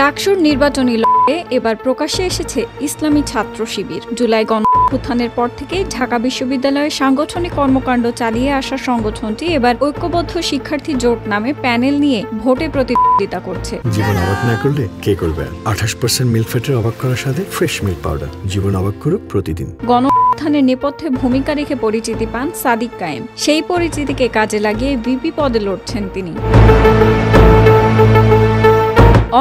ডাকসুর নির্বাচনী লড়াইয়ে এবার প্রকাশ্যে এসেছে ইসলামী ছাত্র শিবির। জুলাই গণঅভ্যুত্থানের পর থেকেই ঢাকা বিশ্ববিদ্যালয়ে সাংগঠনিক কর্মকাণ্ড চালিয়ে আসা সংগঠনটি এবার ঐক্যবদ্ধ শিক্ষার্থী জোট নামে প্যানেল নিয়ে ভোটে প্রতিদ্বন্দ্বিতা করছে। জীবন অবাক না করলে কে করবে? 28% মিল্ক ফ্যাটের অবাক করার সাথে ফ্রেশ মিল্ক পাউডার। জীবন অবাক করুক প্রতিদিন। গণঅভ্যুত্থানের নেপথ্যে ভূমিকা রেখে পরিচিতি পান সাদিক কায়েম। সেই পরিচিতিকে কাজে লাগিয়ে ভিপি পদে লড়ছেন তিনি।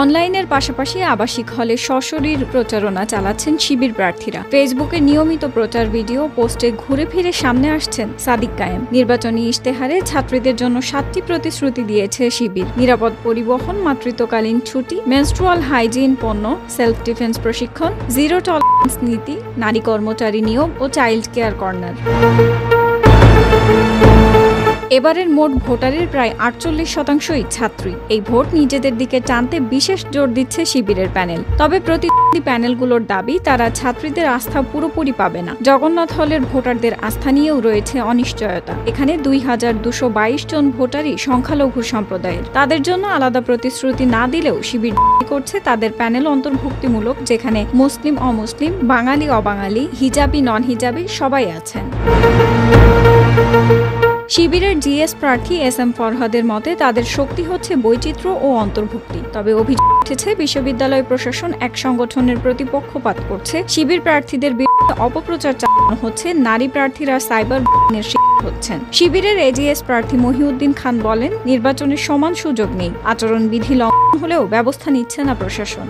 অনলাইনের পাশাপাশি আবাসিক হলে সশরীর প্রচারণা চালাচ্ছেন শিবির প্রার্থীরা। ফেসবুকে নিয়মিত প্রচার ভিডিও পোস্টে ঘুরে ফিরে সামনে আসছেন সাদিক কায়েম। নির্বাচনী ইশতেহারে ছাত্রীদের জন্য 7টি প্রতিশ্রুতি দিয়েছে শিবির: নিরাপদ পরিবহন, মাতৃত্বকালীন ছুটি, মেনস্ট্রুয়াল হাইজিন পণ্য, সেলফ ডিফেন্স প্রশিক্ষণ, জিরো টলারেন্স নীতি, নারী কর্মচারী নিয়োগ ও চাইল্ড কেয়ার কর্নার। এবারের মোট ভোটারের প্রায় 48%ই ছাত্রী। এই ভোট নিজেদের দিকে টানতে বিশেষ জোর দিচ্ছে শিবিরের প্যানেল। তবে প্রতিদ্বন্দ্বী প্যানেলগুলোর দাবি, তারা ছাত্রীদের আস্থা পুরোপুরি পাবে না। জগন্নাথ হলের ভোটারদের আস্থা নিয়েও রয়েছে অনিশ্চয়তা। এখানে 2222 জন ভোটারই সংখ্যালঘু সম্প্রদায়ের। তাদের জন্য আলাদা প্রতিশ্রুতি না দিলেও শিবির দাবি করছে তাদের প্যানেল অন্তর্ভুক্তিমূলক, যেখানে মুসলিম অমুসলিম, বাঙালি অবাঙালি, হিজাবি নন হিজাবি সবাই আছেন। শিবিরের জিএস প্রার্থী এস.এম. ফরহাদের মতে তাদের শক্তি হচ্ছে বৈচিত্র্য ও অন্তর্ভুক্তি। তবে অভিযোগ উঠেছে বিশ্ববিদ্যালয় প্রশাসন এক সংগঠনের প্রতি পক্ষপাত করছে। শিবির প্রার্থীদের বিরুদ্ধে অপপ্রচার চালানো হচ্ছে, নারী প্রার্থীরা সাইবার বুলিংয়ের শিকার হচ্ছেন। শিবিরের এজিএস প্রার্থী মহিউদ্দিন খান বলেন, নির্বাচনের সমান সুযোগ নেই। আচরণবিধি লঙ্ঘন হলেও ব্যবস্থা নিচ্ছে না প্রশাসন।